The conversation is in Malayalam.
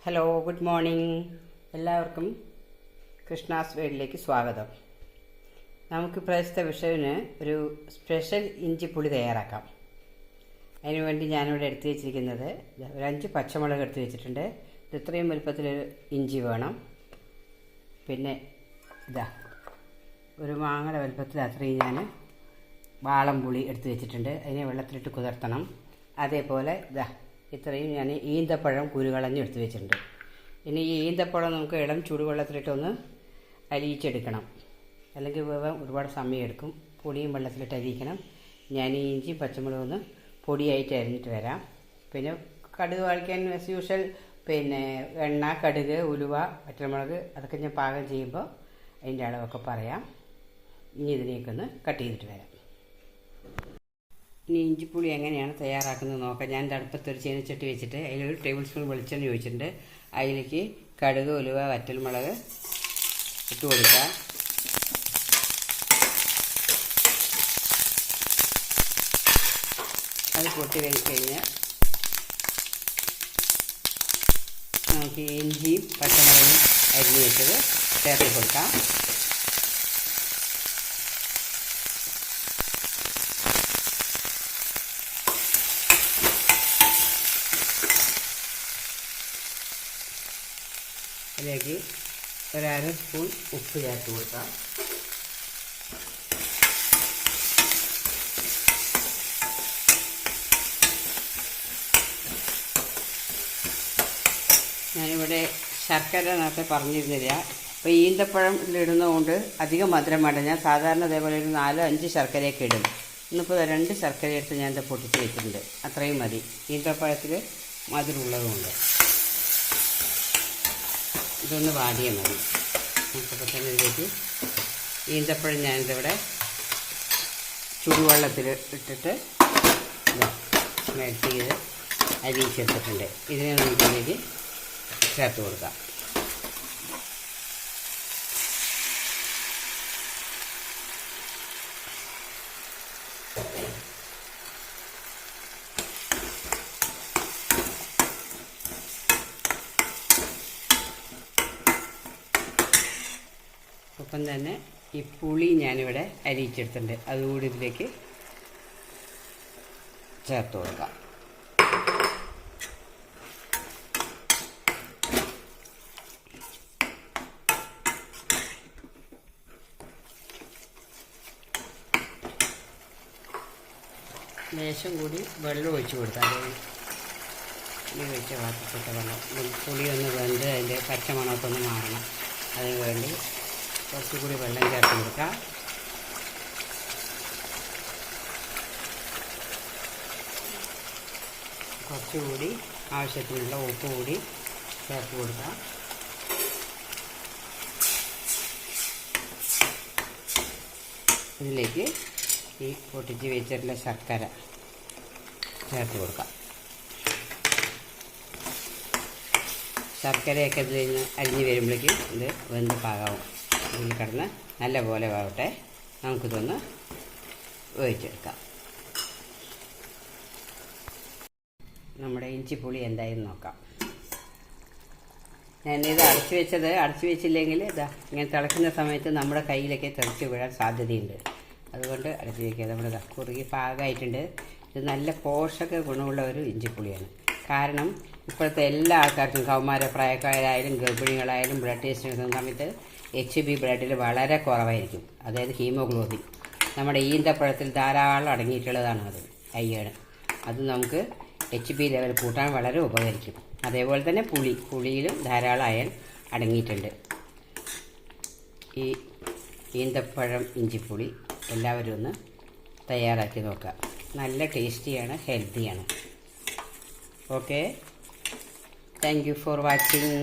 Hello, good morning. എല്ലാവർക്കും കൃഷ്ണാസ് വേഡിലേക്ക് സ്വാഗതം. നമുക്ക് ഇപ്രാവശ്യത്തെ വിഷുവിന് ഒരു സ്പെഷ്യൽ ഇഞ്ചിപ്പുളി തയ്യാറാക്കാം. അതിനുവേണ്ടി ഞാനിവിടെ എടുത്തു വെച്ചിരിക്കുന്നത് ഒരു 5 പച്ചമുളക് എടുത്തു വെച്ചിട്ടുണ്ട്. ഇത് ഇത്രയും വലുപ്പത്തിലൊരു ഇഞ്ചി വേണം. പിന്നെ ഒരു മാങ്ങയുടെ വലുപ്പത്തിൽ അത്രയും ഞാൻ വാളംപുളി എടുത്തു വെച്ചിട്ടുണ്ട്. അതിനെ വെള്ളത്തിലിട്ട് കുതിർത്തണം. അതേപോലെ ഇത്രയും ഞാൻ ഈന്തപ്പഴം കുരുകളഞ്ഞ് എടുത്ത് വെച്ചിട്ടുണ്ട്. ഇനി ഈ ഈന്തപ്പഴം നമുക്ക് ഇളം ചൂടുവെള്ളത്തിലിട്ടൊന്ന് അലിയിച്ചെടുക്കണം, അല്ലെങ്കിൽ വേവാൻ ഒരുപാട് സമയം എടുക്കും. പൊടിയും വെള്ളത്തിലിട്ട് അരിയിക്കണം. ഞാൻ ഈ ഇഞ്ചി പച്ചമുളകും ഒന്ന് പൊടിയായിട്ട് അരിഞ്ഞിട്ട് വരാം. പിന്നെ കടുക് വാഴിക്കാൻ ആസ് യൂഷ്വൽ, പിന്നെ എണ്ണ, കടുക്, ഉലുവ, വറ്റൽമുളക് അതൊക്കെ ഞാൻ പാകം ചെയ്യുമ്പോൾ അതിൻ്റെ അളവൊക്കെ പറയാം. ഇനി ഇതിനെയൊക്കെ ഒന്ന് കട്ട് ചെയ്തിട്ട് വരാം. ഇനി ഇഞ്ചിപ്പുളി എങ്ങനെയാണ് തയ്യാറാക്കുന്നത് നോക്കാം. ഞാൻ അടുപ്പത്തൊരു ചീനച്ചട്ടി വെച്ചിട്ട് അതിലൊരു ടേബിൾ സ്പൂൺ വെളിച്ചെണ്ണ ഒഴിച്ചിട്ടുണ്ട്. അതിലേക്ക് കടുക്, ഉലുവ, വറ്റൽമുളക് ഇട്ട് കൊടുക്കുക. അത് പൊട്ടി കഴിഞ്ഞാൽ നമുക്ക് ഇഞ്ചിയും പച്ചമുളകും അരിഞ്ഞ് വെച്ചത് ചേർത്ത് കൊടുക്കാം. അതിലേക്ക് ഒരു 1/2 സ്പൂൺ ഉപ്പ് ചേർത്ത് കൊടുക്കാം. ഞാനിവിടെ ശർക്കര നേരത്തെ പറഞ്ഞിരുന്നില്ല. അപ്പോൾ ഈന്തപ്പഴം ഇതിലിടുന്നതുകൊണ്ട് അധികം മധുരം വേണ്ട. ഞാൻ സാധാരണ അതേപോലെ ഒരു 4-5 ശർക്കരയൊക്കെ ഇടും. ഇന്നിപ്പോൾ 2 ശർക്കര എടുത്ത് ഞാൻ പൊട്ടിച്ച് വെച്ചിട്ടുണ്ട്. അത്രയും മതി. ഈന്തപ്പഴത്തിൽ മധുരമുള്ളതുകൊണ്ട് ഇതൊന്ന് വാടിയാൽ മതി. നമുക്കപ്പോൾ തന്നെ ഇതിലേക്ക് ഈന്തപ്പഴം ഞാനിതിവിടെ ചുടുവെള്ളത്തിൽ ഇട്ടിട്ട് മെൽറ്റ് ചെയ്ത് അരിയിച്ചെടുത്തിട്ടുണ്ട്. ഇതിനെ നമുക്കിതിലേക്ക് ചേർത്ത് കൊടുക്കാം. ഒപ്പം തന്നെ ഈ പുളി ഞാനിവിടെ അരിയിച്ചെടുത്തിട്ടുണ്ട്. അതുകൂടി ഇതിലേക്ക് ചേർത്ത് കൊടുക്കാം. ലേശം കൂടി വെള്ളം ഒഴിച്ച് കൊടുക്കാം. പുളി ഒഴിച്ച പാത്രത്തിട്ട വെള്ളം, പുളി ഒന്ന് വെന്ത് അതിൻ്റെ പച്ചമണമൊക്കെ ഒന്ന് മാറണം. അതിന് വേണ്ടി കുറച്ചുകൂടി വെള്ളം ചേർത്ത് കൊടുക്കാം. കുറച്ചുകൂടി ആവശ്യത്തിനുള്ള ഉപ്പ് കൂടി ചേർത്ത് കൊടുക്കാം. ഇതിലേക്ക് ഈ പൊട്ടിച്ച് വെച്ചിട്ടുള്ള ശർക്കര ചേർത്ത് കൊടുക്കാം. ശർക്കരയൊക്കെ ഇതിൽ നിന്ന് അരിഞ്ഞ് വരുമ്പോഴേക്കും ഇത് വെന്ത് പാകാവും. ഇതിൽ കിടന്ന് നല്ല പോലെ വേവട്ടെ. നമുക്കിതൊന്ന് വേവിച്ചെടുക്കാം. നമ്മുടെ ഇഞ്ചിപ്പുളി എന്തായാലും നോക്കാം. ഞാനിത് അടച്ചു വെച്ചില്ലെങ്കിൽ ഇങ്ങനെ തിളയ്ക്കുന്ന സമയത്ത് നമ്മുടെ കയ്യിലൊക്കെ തെറിച്ച് വീഴാൻ സാധ്യതയുണ്ട്. അതുകൊണ്ട് അടച്ചു വയ്ക്കുക. നമ്മുടെ കുറുകി പാകമായിട്ടുണ്ട്. ഇത് നല്ല പോഷക ഗുണമുള്ള ഒരു ഇഞ്ചിപ്പുളിയാണ്. കാരണം ഇപ്പോഴത്തെ എല്ലാ ആൾക്കാർക്കും, കൗമാരപ്രായക്കാരായാലും ഗർഭിണികളായാലും ബ്ലഡ് ടെസ്റ്റ് എടുക്കുന്ന സമയത്ത് HB ബ്ലഡിൽ വളരെ കുറവായിരിക്കും. അതായത് ഹീമോഗ്ലോബിൻ. നമ്മുടെ ഈന്തപ്പഴത്തിൽ ധാരാളം അടങ്ങിയിട്ടുള്ളതാണ് അത്, അയൺ. അത് നമുക്ക് HB ലെവൽ കൂട്ടാൻ വളരെ ഉപകരിക്കും. അതേപോലെ തന്നെ പുളിയിലും ധാരാളം അയൺ അടങ്ങിയിട്ടുണ്ട്. ഈ ഈന്തപ്പഴം ഇഞ്ചിപ്പുളി എല്ലാവരും ഒന്ന് തയ്യാറാക്കി നോക്കുക. നല്ല ടേസ്റ്റിയാണ്, ഹെൽത്തിയാണ്. Okay, thank you for watching.